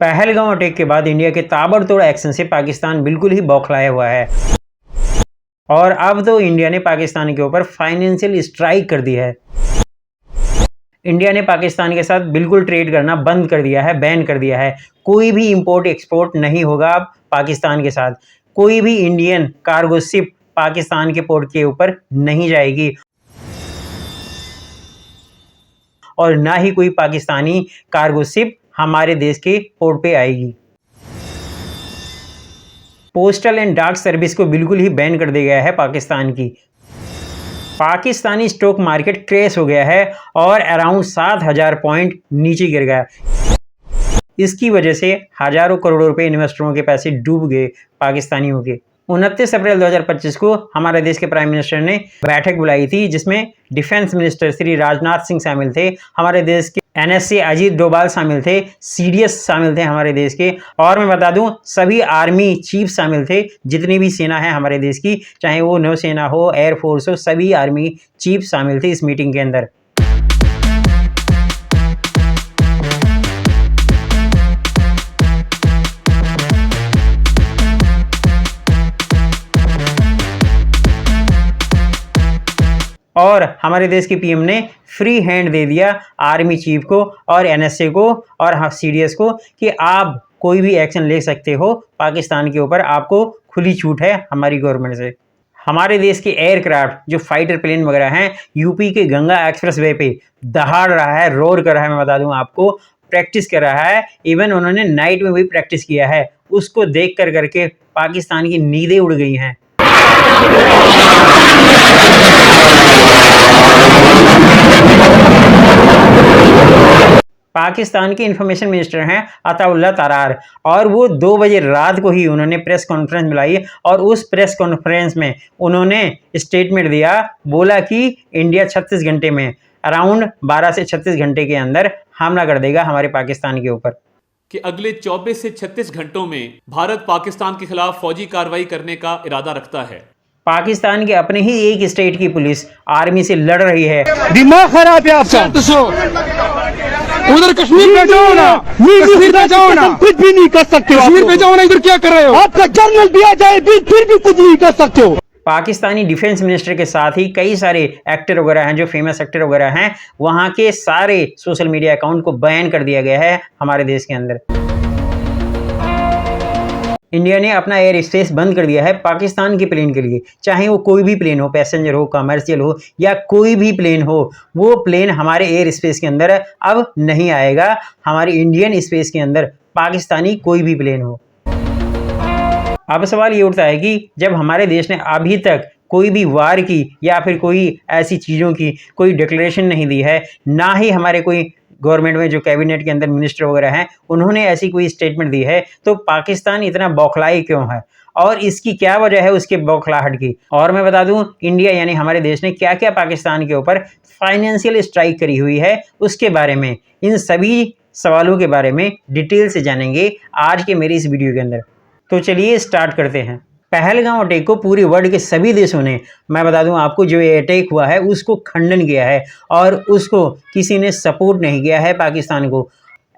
Pahalgam attack के बाद India के ताबड़तोड़ एक्शन से पाकिस्तान बिल्कुल ही बौखलाया हुआ है और अब तो इंडिया ने पाकिस्तान के ऊपर फाइनेंशियल स्ट्राइक कर दी है। इंडिया ने पाकिस्तान के साथ बिल्कुल ट्रेड करना बंद कर दिया है, बैन कर दिया है। कोई भी इंपोर्ट एक्सपोर्ट नहीं होगा अब पाकिस्तान के साथ। कोई भी इंडियन कार्गो शिप पाकिस्तान के पोर्ट के ऊपर नहीं जाएगी और ना ही कोई पाकिस्तानी कार्गो शिप हमारे देश के पोर्ट पे आएगी। पोस्टल एंड डाक सर्विस को बिल्कुल ही बैन कर दिया गया है पाकिस्तान की। पाकिस्तानी स्टॉक मार्केट क्रैश हो गया है और अराउंड 7,000 पॉइंट नीचे गिर गया। इसकी वजह से हजारों करोड़ों रुपए इन्वेस्टरों के पैसे डूब गए पाकिस्तानियों के। 29 अप्रैल 2025 को हमारे देश के प्राइम मिनिस्टर ने बैठक बुलाई थी जिसमें डिफेंस मिनिस्टर श्री राजनाथ सिंह शामिल थे, हमारे देश के NSA अजीत डोभाल शामिल थे, CDS शामिल थे हमारे देश के, और मैं बता दूं सभी आर्मी चीफ शामिल थे। जितनी भी सेना है हमारे देश की, चाहे वो नौसेना हो, एयरफोर्स हो, सभी आर्मी चीफ शामिल थे इस मीटिंग के अंदर। और हमारे देश के PM ने फ्री हैंड दे दिया आर्मी चीफ को और NSA को और CDS को कि आप कोई भी एक्शन ले सकते हो पाकिस्तान के ऊपर, आपको खुली छूट है हमारी गवर्नमेंट से। हमारे देश के एयरक्राफ्ट जो फाइटर प्लेन वगैरह हैं यूपी के गंगा एक्सप्रेस वे पे दहाड़ रहा है, रोर कर रहा है। मैं बता दूं आपको, प्रैक्टिस कर रहा है, इवन उन्होंने नाइट में भी प्रैक्टिस किया है। उसको देख कर करके पाकिस्तान की नींदें उड़ गई हैं। पाकिस्तान के इंफॉर्मेशन मिनिस्टर हैं अताउल्लाह तरार और वो 2 बजे रात को ही उन्होंने प्रेस कॉन्फ्रेंस बुलाई और उस प्रेस कॉन्फ्रेंस में उन्होंने स्टेटमेंट दिया, बोला कि इंडिया 36 घंटे में अराउंड 12 से 36 घंटे के अंदर हमला कर देगा हमारे पाकिस्तान के ऊपर। कि अगले 24 से 36 घंटों में भारत पाकिस्तान के खिलाफ फौजी कार्रवाई करने का इरादा रखता है। पाकिस्तान के अपने ही एक स्टेट की पुलिस आर्मी से लड़ रही है। दिमाग खराब है आपका। उधर कश्मीर पे जाओ ना, कश्मीर पे जाओ ना, कुछ भी नहीं कर सकते हो। कश्मीर पे जाओ ना, इधर क्या कर रहे हो? आपका जनरल दिया जाए फिर भी कुछ नहीं कर सकते हो। पाकिस्तानी डिफेंस मिनिस्टर के साथ ही कई सारे एक्टर वगैरह हैं, जो फेमस एक्टर वगैरह हैं, वहां के सारे सोशल मीडिया अकाउंट को बैन कर दिया गया है हमारे देश के अंदर। इंडिया ने अपना एयर स्पेस बंद कर दिया है पाकिस्तान के प्लेन के लिए, चाहे वो कोई भी प्लेन हो, पैसेंजर हो, कमर्शियल हो या कोई भी प्लेन हो, वो प्लेन हमारे एयर स्पेस के अंदर अब नहीं आएगा। हमारे इंडियन स्पेस के अंदर पाकिस्तानी कोई भी प्लेन हो। अब सवाल ये उठता है कि जब हमारे देश ने अभी तक कोई भी वार की या फिर कोई ऐसी चीज़ों की कोई डिक्लेरेशन नहीं दी है, ना ही हमारे कोई गवर्नमेंट में जो कैबिनेट के अंदर मिनिस्टर वगैरह हैं उन्होंने ऐसी कोई स्टेटमेंट दी है, तो पाकिस्तान इतना बौखलाई क्यों है और इसकी क्या वजह है उसके बौखलाहट की। और मैं बता दूं इंडिया यानी हमारे देश ने क्या क्या पाकिस्तान के ऊपर फाइनेंशियल स्ट्राइक करी हुई है, उसके बारे में, इन सभी सवालों के बारे में डिटेल से जानेंगे आज के मेरी इस वीडियो के अंदर। तो चलिए स्टार्ट करते हैं। पहलगाम अटैक को पूरे वर्ल्ड के सभी देशों ने, मैं बता दूं आपको, जो ये अटैक हुआ है उसको खंडन किया है और उसको किसी ने सपोर्ट नहीं किया है पाकिस्तान को,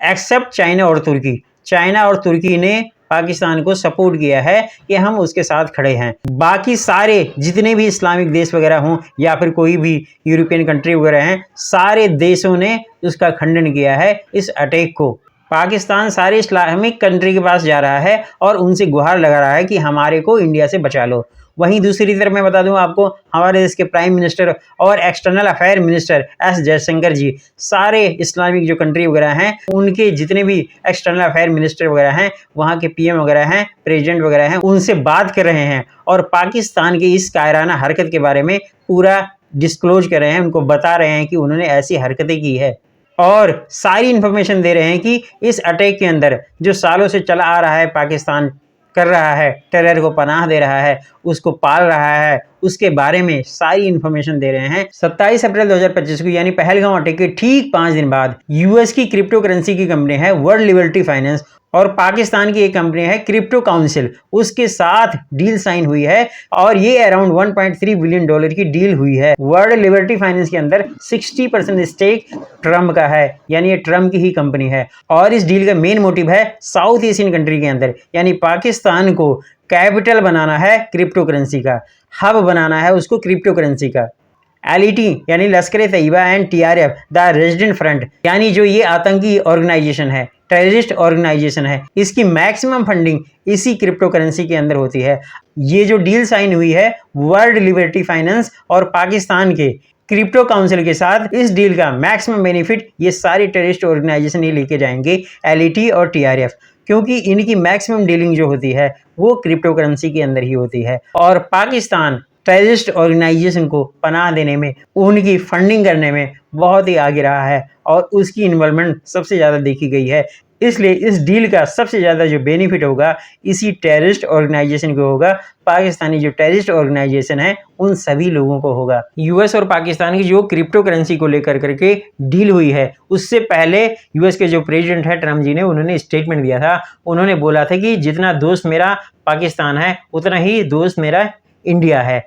एक्सेप्ट चाइना और तुर्की। चाइना और तुर्की ने पाकिस्तान को सपोर्ट किया है कि हम उसके साथ खड़े हैं। बाकी सारे जितने भी इस्लामिक देश वगैरह हों या फिर कोई भी यूरोपियन कंट्री वगैरह हैं, सारे देशों ने उसका खंडन किया है इस अटैक को। पाकिस्तान सारे इस्लामिक कंट्री के पास जा रहा है और उनसे गुहार लगा रहा है कि हमारे को इंडिया से बचा लो। वहीं दूसरी तरफ मैं बता दूं आपको, हमारे देश के प्राइम मिनिस्टर और external affair minister S Jaishankar ji सारे इस्लामिक जो कंट्री वगैरह हैं उनके जितने भी एक्सटर्नल अफेयर मिनिस्टर वगैरह हैं, वहाँ के PM वगैरह हैं, प्रेसिडेंट वगैरह हैं, उनसे बात कर रहे हैं और पाकिस्तान की इस कायराना हरकत के बारे में पूरा डिस्क्लोज कर रहे हैं, उनको बता रहे हैं कि उन्होंने ऐसी हरकतें की है और सारी इन्फॉर्मेशन दे रहे हैं कि इस अटैक के अंदर जो सालों से चला आ रहा है, पाकिस्तान कर रहा है, टेरर को पनाह दे रहा है, उसको पाल रहा है, उसके बारे में सारी इन्फॉर्मेशन दे रहे हैं। 27 अप्रैल 2025 को यानी पहलगाम अटैक के ठीक 5 दिन बाद US की क्रिप्टो करेंसी की कंपनी है वर्ल्ड लिबर्टी फाइनेंस, और पाकिस्तान की एक कंपनी है क्रिप्टो काउंसिल, उसके साथ डील साइन हुई है और ये अराउंड 1.3 बिलियन डॉलर की डील हुई है। वर्ल्ड लिबर्टी फाइनेंस के अंदर 60% स्टेक ट्रम्प का है, यानी ये ट्रम्प की ही कंपनी है। और इस डील का मेन मोटिव है साउथ एशियन कंट्री के अंदर यानी पाकिस्तान को कैपिटल बनाना है क्रिप्टो करेंसी का, हब बनाना है उसको क्रिप्टो करेंसी का। LET यानी Lashkar Taiba and TRF the resident front, यानी जो ये आतंकी ऑर्गेनाइजेशन है, टेररिस्ट ऑर्गेनाइजेशन है, इसकी मैक्सिमम फंडिंग इसी क्रिप्टो करेंसी के अंदर होती है। ये जो डील साइन हुई है वर्ल्ड लिबर्टी फाइनेंस और पाकिस्तान के क्रिप्टो काउंसिल के साथ, इस डील का मैक्सिमम बेनिफिट ये सारे टेररिस्ट ऑर्गेनाइजेशन ही लेके जाएंगे, LET और TRF, क्योंकि इनकी मैक्सिमम डीलिंग जो होती है वो क्रिप्टो करेंसी के अंदर ही होती है। और पाकिस्तान टेररिस्ट ऑर्गेनाइजेशन को पनाह देने में, उनकी फंडिंग करने में बहुत ही आगे रहा है और उसकी इन्वॉल्वमेंट सबसे ज़्यादा देखी गई है। इसलिए इस डील का सबसे ज़्यादा जो बेनिफिट होगा इसी टेररिस्ट ऑर्गेनाइजेशन को होगा। पाकिस्तानी जो टेररिस्ट ऑर्गेनाइजेशन है उन सभी लोगों को होगा। US और पाकिस्तान की जो क्रिप्टो करेंसी को लेकर करके डील हुई है, उससे पहले US के जो प्रेसिडेंट है ट्रम्प जी ने, उन्होंने स्टेटमेंट दिया था। उन्होंने बोला था कि जितना दोस्त मेरा पाकिस्तान है उतना ही दोस्त मेरा इंडिया है।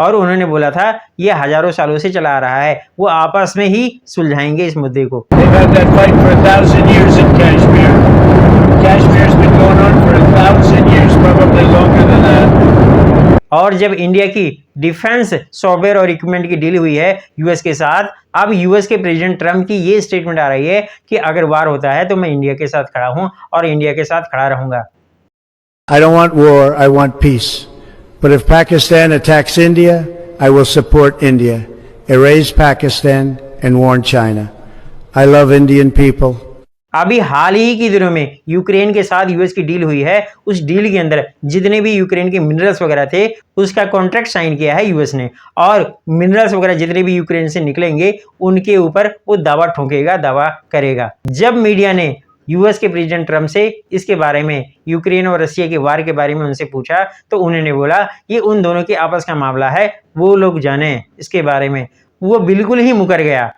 और उन्होंने बोला था ये हजारों सालों से चला आ रहा है, वो आपस में ही सुलझाएंगे इस मुद्दे को। और जब इंडिया की डिफेंस सॉफ्टवेयर और इक्विपमेंट की डील हुई है US के साथ, अब US के प्रेसिडेंट ट्रम्प की ये स्टेटमेंट आ रही है कि अगर वार होता है तो मैं इंडिया के साथ खड़ा हूं और इंडिया के साथ खड़ा रहूंगा। I don't want war, I want peace. But if Pakistan attacks India, I will support India. Erase Pakistan and warn China. I love Indian people. अभी हाल ही के दिनों में यूक्रेन के साथ US की डील हुई है। उस डील के अंदर जितने भी यूक्रेन के मिनरल्स वगैरह थे उसका कॉन्ट्रैक्ट साइन किया है US ने, और मिनरल्स वगैरह जितने भी यूक्रेन से निकलेंगे उनके ऊपर वो दावा ठोकेगा, दावा करेगा। जब मीडिया ने US के प्रेसिडेंट ट्रम्प से इसके बारे में, यूक्रेन और रशिया के वार के बारे में उनसे पूछा तो उन्होंने बोला ये उन दोनों के आपस का मामला है, वो लोग जाने इसके बारे में। वो बिल्कुल ही मुकर गया।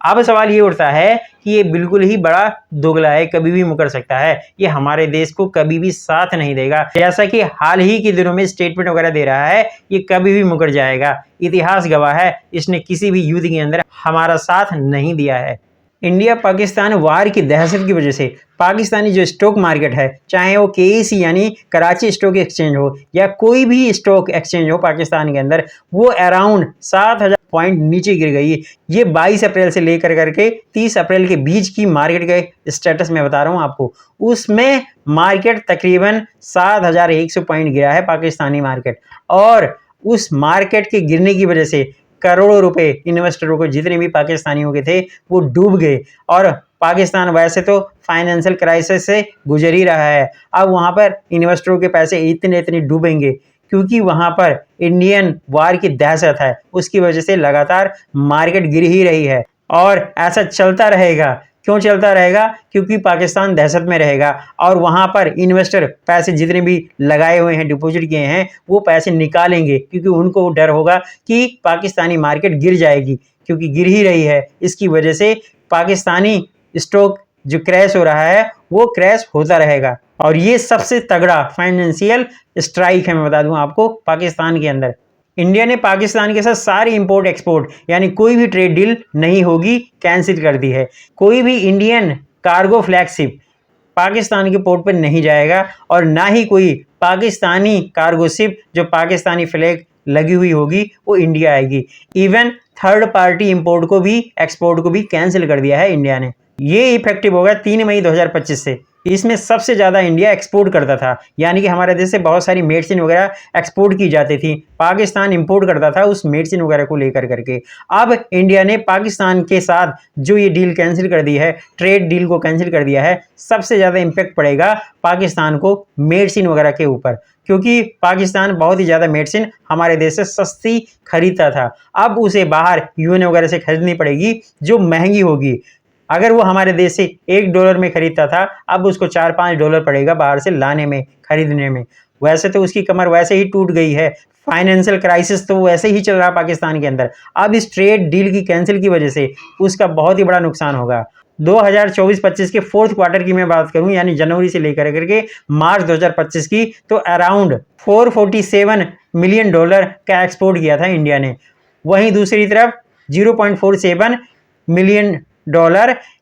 अब सवाल ये उठता है कि ये बिल्कुल ही बड़ा दोगला है, कभी भी मुकर सकता है, ये हमारे देश को कभी भी साथ नहीं देगा। जैसा कि हाल ही के दिनों में स्टेटमेंट वगैरह दे रहा है, ये कभी भी मुकर जाएगा। इतिहास गवाह है, इसने किसी भी युद्ध के अंदर हमारा साथ नहीं दिया है। इंडिया पाकिस्तान वार की दहशत की वजह से पाकिस्तानी जो स्टॉक मार्केट है, चाहे वो KEC यानी कराची स्टॉक एक्सचेंज हो या कोई भी स्टॉक एक्सचेंज हो पाकिस्तान के अंदर, वो अराउंड 7000 पॉइंट नीचे गिर गई। ये 22 अप्रैल से लेकर करके 30 अप्रैल के बीच की मार्केट का स्टेटस मैं बता रहा हूँ आपको। उसमें मार्केट तकरीबन 7100 पॉइंट गिरा है पाकिस्तानी मार्केट, और उस मार्केट के गिरने की वजह से करोड़ों रुपए इन्वेस्टरों को, जितने भी पाकिस्तानियों के थे, वो डूब गए। और पाकिस्तान वैसे तो फाइनेंशियल क्राइसिस से गुजर ही रहा है, अब वहाँ पर इन्वेस्टरों के पैसे इतने डूबेंगे क्योंकि वहाँ पर इंडियन वार की दहशत है, उसकी वजह से लगातार मार्केट गिर ही रही है। और ऐसा चलता रहेगा। क्यों चलता रहेगा? क्योंकि पाकिस्तान दहशत में रहेगा और वहाँ पर इन्वेस्टर पैसे जितने भी लगाए हुए हैं, डिपॉजिट किए हैं, वो पैसे निकालेंगे क्योंकि उनको डर होगा कि पाकिस्तानी मार्केट गिर जाएगी, क्योंकि गिर ही रही है। इसकी वजह से पाकिस्तानी स्टॉक जो क्रैश हो रहा है वो क्रैश होता रहेगा। और ये सबसे तगड़ा फाइनेंशियल स्ट्राइक है, मैं बता दूं आपको, पाकिस्तान के अंदर। इंडिया ने पाकिस्तान के साथ सारी इंपोर्ट एक्सपोर्ट यानी कोई भी ट्रेड डील नहीं होगी, कैंसिल कर दी है। कोई भी इंडियन कार्गो फ्लैगशिप पाकिस्तान के पोर्ट पर नहीं जाएगा और ना ही कोई पाकिस्तानी कार्गो शिप जो पाकिस्तानी फ्लैग लगी हुई होगी वो इंडिया आएगी। इवन थर्ड पार्टी इंपोर्ट को भी, एक्सपोर्ट को भी कैंसिल कर दिया है इंडिया ने। ये इफेक्टिव होगा 3 मई 2025 से। इसमें सबसे ज़्यादा इंडिया एक्सपोर्ट करता था, यानी कि हमारे देश से बहुत सारी मेडिसिन वगैरह एक्सपोर्ट की जाती थी, पाकिस्तान इंपोर्ट करता था उस मेडिसिन वगैरह को लेकर करके। अब इंडिया ने पाकिस्तान के साथ जो ये डील कैंसिल कर दी है, ट्रेड डील को कैंसिल कर दिया है, सबसे ज़्यादा इम्पैक्ट पड़ेगा पाकिस्तान को मेडिसिन वगैरह के ऊपर, क्योंकि पाकिस्तान बहुत ही ज़्यादा मेडिसिन हमारे देश से सस्ती खरीदता था। अब उसे बाहर UN वगैरह से खरीदनी पड़ेगी जो महंगी होगी। अगर वो हमारे देश से $1 में खरीदता था, अब उसको $4-5 पड़ेगा बाहर से लाने में, खरीदने में। वैसे तो उसकी कमर वैसे ही टूट गई है, फाइनेंशियल क्राइसिस तो वैसे ही चल रहा है पाकिस्तान के अंदर। अब इस ट्रेड डील की कैंसिल की वजह से उसका बहुत ही बड़ा नुकसान होगा। 2024-25 के फोर्थ क्वार्टर की मैं बात करूं, यानी जनवरी से लेकर करके मार्च 2025 की, तो अराउंड $447 मिलियन का एक्सपोर्ट किया था इंडिया ने। वहीं दूसरी तरफ $0.47 मिलियन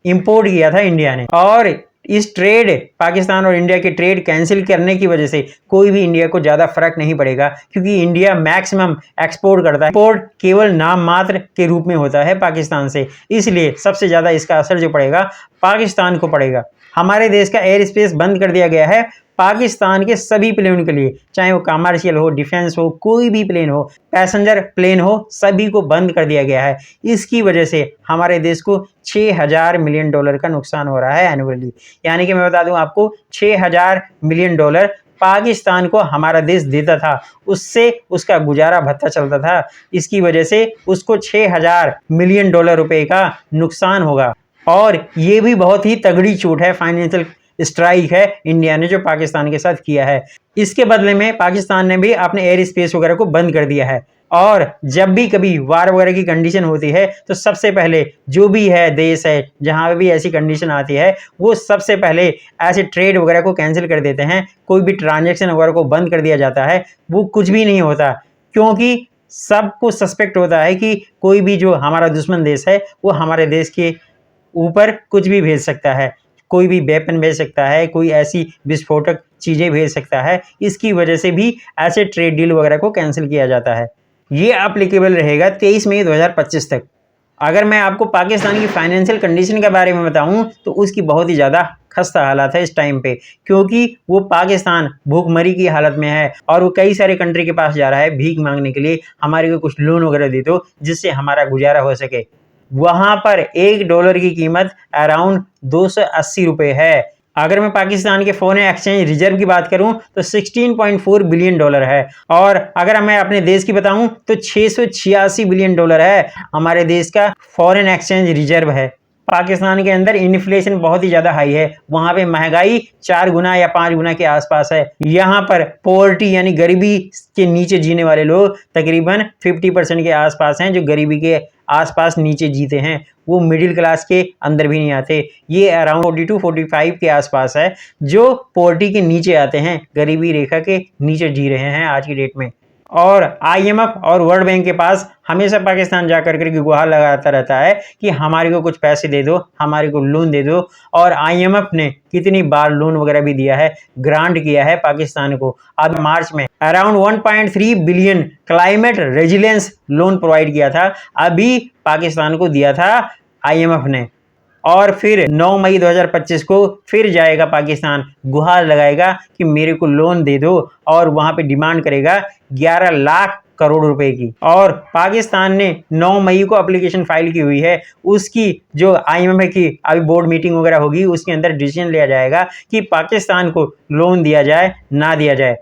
इंपोर्ट किया था इंडिया ने। और इस ट्रेड, पाकिस्तान और इंडिया के ट्रेड कैंसिल करने की वजह से कोई भी इंडिया को ज़्यादा फर्क नहीं पड़ेगा, क्योंकि इंडिया मैक्सिमम एक्सपोर्ट करता है, इंपोर्ट केवल नाम मात्र के रूप में होता है पाकिस्तान से। इसलिए सबसे ज़्यादा इसका असर जो पड़ेगा पाकिस्तान को पड़ेगा। हमारे देश का एयर स्पेस बंद कर दिया गया है पाकिस्तान के सभी प्लेन के लिए, चाहे वो कमर्शियल हो, डिफेंस हो, कोई भी प्लेन हो, पैसेंजर प्लेन हो, सभी को बंद कर दिया गया है। इसकी वजह से हमारे देश को $6000 मिलियन का नुकसान हो रहा है एनुअली। यानी कि मैं बता दूं आपको, $6000 मिलियन पाकिस्तान को हमारा देश देता था, उससे उसका गुजारा भत्ता चलता था। इसकी वजह से उसको $6000 मिलियन रुपए का नुकसान होगा। और ये भी बहुत ही तगड़ी चोट है, फाइनेंशियल स्ट्राइक है इंडिया ने जो पाकिस्तान के साथ किया है। इसके बदले में पाकिस्तान ने भी अपने एयर स्पेस वगैरह को बंद कर दिया है। और जब भी कभी वार वगैरह की कंडीशन होती है तो सबसे पहले जो भी है देश है जहां भी ऐसी कंडीशन आती है, वो सबसे पहले ऐसे ट्रेड वगैरह को कैंसिल कर देते हैं, कोई भी ट्रांजैक्शन वगैरह को बंद कर दिया जाता है। वो कुछ भी नहीं होता, क्योंकि सबको सस्पेक्ट होता है कि कोई भी जो हमारा दुश्मन देश है वो हमारे देश के ऊपर कुछ भी भेज सकता है, कोई भी वेपन भेज सकता है, कोई ऐसी विस्फोटक चीज़ें भेज सकता है। इसकी वजह से भी ऐसे ट्रेड डील वगैरह को कैंसिल किया जाता है। ये एप्लीकेबल रहेगा 23 मई 2025 तक। अगर मैं आपको पाकिस्तान की फाइनेंशियल कंडीशन के बारे में बताऊं तो उसकी बहुत ही ज़्यादा खस्ता हालत है इस टाइम पे, क्योंकि वो पाकिस्तान भूखमरी की हालत में है और वो कई सारे कंट्री के पास जा रहा है भीख मांगने के लिए, हमारे को कुछ लोन वगैरह दे दो जिससे हमारा गुजारा हो सके। वहां पर $1 की कीमत अराउंड 280 रुपये है। अगर मैं पाकिस्तान के फॉरेन एक्सचेंज रिजर्व की बात करूं तो $16.4 बिलियन है। और अगर मैं अपने देश की बताऊं तो $686 बिलियन है हमारे देश का फॉरेन एक्सचेंज रिजर्व है। पाकिस्तान के अंदर इन्फ्लेशन बहुत ही ज़्यादा हाई है, वहाँ पे महंगाई 4 गुना या 5 गुना के आसपास है। यहाँ पर पॉवर्टी यानी गरीबी के नीचे जीने वाले लोग तकरीबन 50% के आसपास हैं, जो गरीबी के आसपास नीचे जीते हैं, वो मिडिल क्लास के अंदर भी नहीं आते। ये अराउंड 42-45 के आसपास है जो पॉवर्टी के नीचे आते हैं, गरीबी रेखा के नीचे जी रहे हैं आज की डेट में। और IMF और वर्ल्ड बैंक के पास हमेशा पाकिस्तान जाकर के गुहार लगाता रहता है कि हमारे को कुछ पैसे दे दो, हमारे को लोन दे दो। और IMF ने कितनी बार लोन वगैरह भी दिया है, ग्रांट किया है पाकिस्तान को। अब मार्च में around 1.3 billion climate resilience loan provide किया था, अभी पाकिस्तान को दिया था IMF ने। और फिर 9 मई 2025 को फिर जाएगा पाकिस्तान, गुहार लगाएगा कि मेरे को लोन दे दो, और वहां पे डिमांड करेगा 11 लाख करोड़ रुपए की। और पाकिस्तान ने 9 मई को एप्लीकेशन फाइल की हुई है, उसकी जो IMF की अभी बोर्ड मीटिंग वगैरह होगी, उसके अंदर डिसीजन लिया जाएगा कि पाकिस्तान को लोन दिया जाए ना दिया जाए।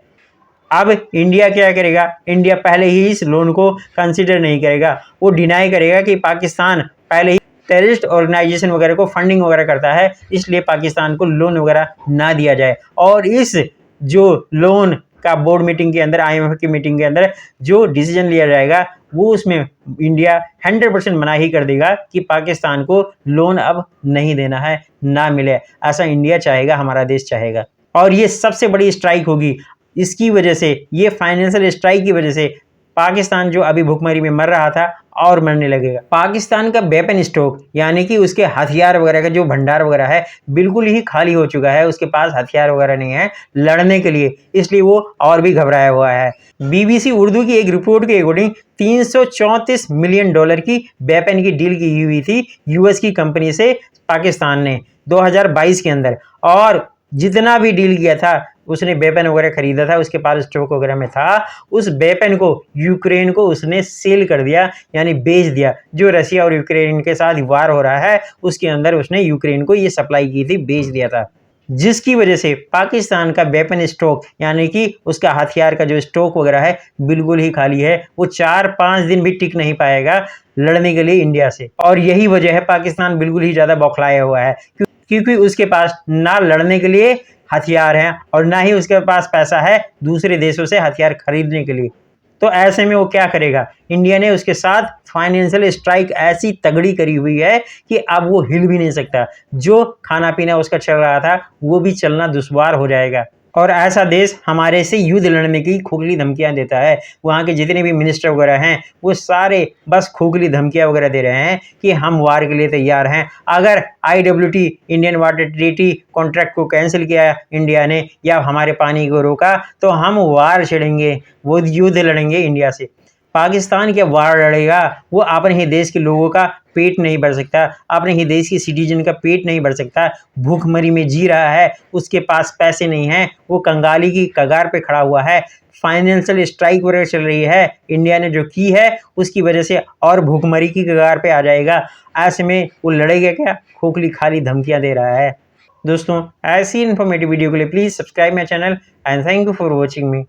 अब इंडिया क्या करेगा? इंडिया पहले ही इस लोन को कंसिडर नहीं करेगा, वो डिनाई करेगा कि पाकिस्तान पहले ही टेररिस्ट ऑर्गेनाइजेशन वगैरह को फंडिंग वगैरह करता है, इसलिए पाकिस्तान को लोन वगैरह ना दिया जाए। और इस जो लोन का बोर्ड मीटिंग के अंदर, IMF की मीटिंग के अंदर जो डिसीजन लिया जाएगा, वो उसमें इंडिया 100% मना ही कर देगा कि पाकिस्तान को लोन अब नहीं देना है, ना मिले। ऐसा इंडिया चाहेगा, हमारा देश चाहेगा। और ये सबसे बड़ी स्ट्राइक होगी। इसकी वजह से, ये फाइनेंशियल स्ट्राइक की वजह से पाकिस्तान जो अभी भूखमरी में मर रहा था और मरने लगेगा। पाकिस्तान का वेपन स्टॉक यानी कि उसके हथियार वगैरह का जो भंडार वगैरह है बिल्कुल ही खाली हो चुका है। उसके पास हथियार वगैरह नहीं है लड़ने के लिए, इसलिए वो और भी घबराया हुआ है। BBC उर्दू की एक रिपोर्ट के अकॉर्डिंग $334 मिलियन की वेपन की डील की हुई थी US की कंपनी से पाकिस्तान ने 2022 के अंदर। और जितना भी डील किया था, उसने वेपन वगैरह खरीदा था, उसके पास स्टॉक वगैरह में था, उस वेपन को यूक्रेन को उसने सेल कर दिया, यानी बेच दिया। जो रशिया और यूक्रेन के साथ वार हो रहा है, उसके अंदर उसने यूक्रेन को ये सप्लाई की थी, बेच दिया था। जिसकी वजह से पाकिस्तान का वेपन स्टॉक यानी कि उसका हथियार का जो स्टॉक वगैरह है बिल्कुल ही खाली है। वो 4-5 दिन भी टिक नहीं पाएगा लड़ने के लिए इंडिया से। और यही वजह है पाकिस्तान बिल्कुल ही ज़्यादा बौखलाया हुआ है, क्योंकि उसके पास ना लड़ने के लिए हथियार हैं और ना ही उसके पास पैसा है दूसरे देशों से हथियार खरीदने के लिए। तो ऐसे में वो क्या करेगा? इंडिया ने उसके साथ फाइनेंशियल स्ट्राइक ऐसी तगड़ी करी हुई है कि अब वो हिल भी नहीं सकता। जो खाना पीना उसका चल रहा था वो भी चलना दुश्वार हो जाएगा। और ऐसा देश हमारे से युद्ध लड़ने की खोखली धमकियां देता है। वहाँ के जितने भी मिनिस्टर वगैरह हैं वो सारे बस खोखली धमकियां वगैरह दे रहे हैं कि हम वार के लिए तैयार हैं। अगर IWT Indian water treaty contract को कैंसिल किया इंडिया ने या हमारे पानी को रोका तो हम वार छेड़ेंगे, वो युद्ध लड़ेंगे इंडिया से। पाकिस्तान क्या वार लड़ेगा? वो अपने ही देश के लोगों का पेट नहीं भर सकता, अपने ही देश के सिटीजन का पेट नहीं भर सकता, भूखमरी में जी रहा है, उसके पास पैसे नहीं हैं, वो कंगाली की कगार पे खड़ा हुआ है, फाइनेंशियल स्ट्राइक वगैरह चल रही है, इंडिया ने जो की है उसकी वजह से और भूखमरी की कगार पे आ जाएगा। ऐसे में वो लड़ेगा क्या? खोखली खाली धमकियां दे रहा है। दोस्तों, ऐसी इन्फॉर्मेटिव वीडियो के लिए please subscribe my channel and thank you for watching me.